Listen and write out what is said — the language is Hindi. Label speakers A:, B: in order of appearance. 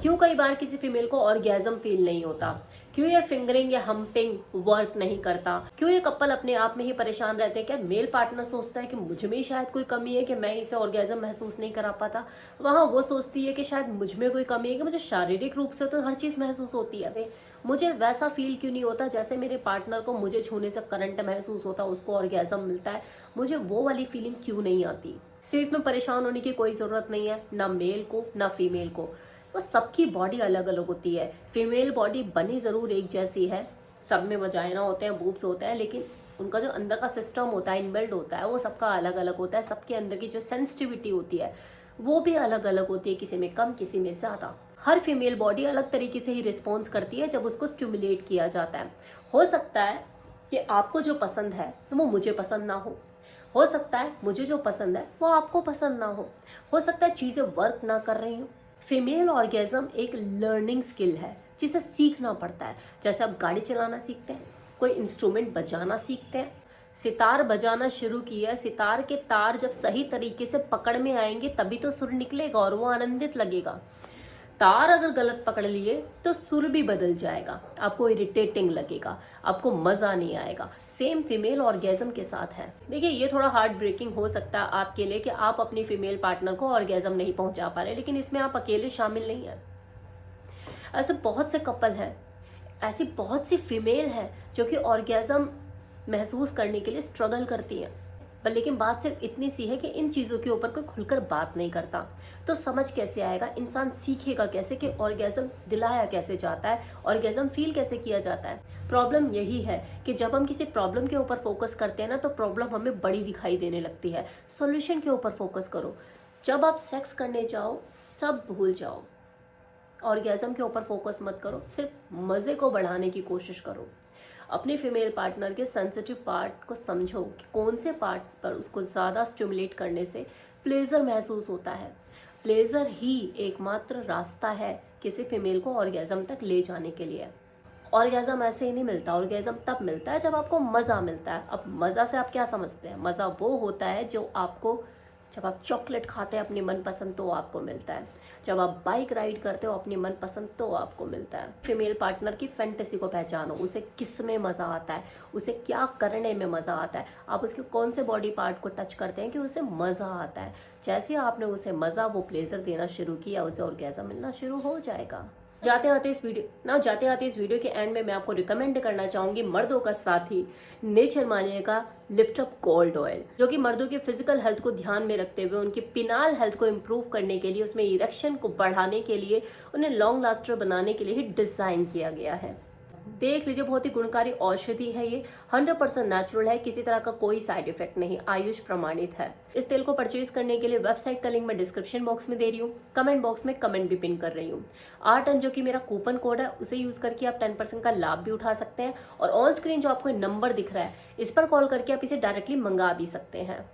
A: क्यों कई बार किसी फीमेल को ऑर्गेज्म फील नहीं होता? क्यों ये फिंगरिंग या हम्पिंग वर्क नहीं करता? क्यों ये कपल अपने आप में ही परेशान रहते हैं? क्या मेल पार्टनर सोचता है कि मुझ में ही शायद कोई कमी है कि मैं इसे ऑर्गेज्म महसूस नहीं करा पाता, वहाँ वो सोचती है कि शायद मुझ में कोई कमी है कि मुझे शारीरिक रूप से तो हर चीज़ महसूस होती है, मुझे वैसा फील क्यों नहीं होता जैसे मेरे पार्टनर को मुझे छूने से करंट महसूस होता, उसको ऑर्गेज्म मिलता है, मुझे वो वाली फीलिंग क्यों नहीं आती? इसमें परेशान होने की कोई ज़रूरत नहीं है, ना मेल को ना फीमेल को। तो सबकी बॉडी अलग अलग होती है। फीमेल बॉडी बनी ज़रूर एक जैसी है, सब में वजाइना होते हैं, बूब्स होते हैं, लेकिन उनका जो अंदर का सिस्टम होता है, इनबिल्ड होता है, वो सबका अलग अलग होता है। सबके अंदर की जो सेंसिटिविटी होती है वो भी अलग अलग होती है, किसी में कम किसी में ज़्यादा। हर फीमेल बॉडी अलग तरीके से ही रिस्पॉन्स करती है जब उसको स्टिमुलेट किया जाता है। हो सकता है कि आपको जो पसंद है वो मुझे पसंद ना हो सकता है मुझे जो पसंद है वो आपको पसंद ना हो सकता है चीज़ें वर्क ना कर रही हूँ। फीमेल ऑर्गेज़म एक लर्निंग स्किल है जिसे सीखना पड़ता है। जैसे आप गाड़ी चलाना सीखते हैं, कोई इंस्ट्रूमेंट बजाना सीखते हैं। सितार बजाना शुरू किया, सितार के तार जब सही तरीके से पकड़ में आएंगे तभी तो सुर निकलेगा और वो आनंदित लगेगा। तार अगर गलत पकड़ लिए तो सुर भी बदल जाएगा, आपको इरिटेटिंग लगेगा, आपको मज़ा नहीं आएगा। सेम फीमेल ऑर्गेज़म के साथ है। देखिए, ये थोड़ा हार्ट ब्रेकिंग हो सकता है आपके लिए कि आप अपनी फीमेल पार्टनर को ऑर्गेज़म नहीं पहुंचा पा रहे, लेकिन इसमें आप अकेले शामिल नहीं हैं। ऐसे बहुत से कपल हैं, ऐसी बहुत सी फीमेल है जो कि ऑर्गेज़म महसूस करने के लिए स्ट्रगल करती हैं, पर लेकिन बात सिर्फ इतनी सी है कि इन चीज़ों के ऊपर कोई खुलकर बात नहीं करता। तो समझ कैसे आएगा, इंसान सीखेगा कैसे कि ऑर्गेज़म दिलाया कैसे जाता है, ऑर्गेज़म फील कैसे किया जाता है। प्रॉब्लम यही है कि जब हम किसी प्रॉब्लम के ऊपर फोकस करते हैं ना, तो प्रॉब्लम हमें बड़ी दिखाई देने लगती है। सॉल्यूशन के ऊपर फोकस करो। जब आप सेक्स करने जाओ सब भूल जाओ, ऑर्गेज़म के ऊपर फोकस मत करो, सिर्फ मज़े को बढ़ाने की कोशिश करो। अपने फीमेल पार्टनर के सेंसिटिव पार्ट को समझो कि कौन से पार्ट पर उसको ज़्यादा स्टिमुलेट करने से प्लेजर महसूस होता है। प्लेजर ही एकमात्र रास्ता है किसी फीमेल को ऑर्गेज़म तक ले जाने के लिए। ऑर्गेज़म ऐसे ही नहीं मिलता, ऑर्गेज़म तब मिलता है जब आपको मज़ा मिलता है। अब मज़ा से आप क्या समझते हैं? मज़ा वो होता है जो आपको, जब आप चॉकलेट खाते हैं अपनी मनपसंद तो आपको मिलता है, जब आप बाइक राइड करते हो अपनी मनपसंद तो आपको मिलता है। फीमेल पार्टनर की फैंटेसी को पहचानो, उसे किस में मज़ा आता है, उसे क्या करने में मज़ा आता है, आप उसके कौन से बॉडी पार्ट को टच करते हैं कि उसे मज़ा आता है। जैसे आपने उसे मज़ा, वो प्लेजर देना शुरू किया, उसे ऑर्गेज़म मिलना शुरू हो जाएगा। जाते आते इस वीडियो के एंड में मैं आपको रिकमेंड करना चाहूँगी मर्दों का साथी नेचर मानिए का लिफ्ट अप गोल्ड ऑयल, जो कि मर्दों के फिजिकल हेल्थ को ध्यान में रखते हुए उनकी पिनाल हेल्थ को इम्प्रूव करने के लिए, उसमें इरेक्शन को बढ़ाने के लिए, उन्हें लॉन्ग लास्टर बनाने के लिए ही डिज़ाइन किया गया है। देख लीजिए, बहुत ही गुणकारी औषधि है ये, 100% नेचुरल है, किसी तरह का कोई साइड इफेक्ट नहीं, आयुष प्रमाणित है। इस तेल को परचेज करने के लिए वेबसाइट का लिंक मैं डिस्क्रिप्शन बॉक्स में दे रही हूँ, कमेंट बॉक्स में कमेंट भी पिन कर रही हूँ। 8 जो कि मेरा कूपन कोड है, उसे यूज़ करके आप 10% का लाभ भी उठा सकते हैं। और ऑन स्क्रीन जो आपको नंबर दिख रहा है, इस पर कॉल करके आप इसे डायरेक्टली मंगा भी सकते हैं।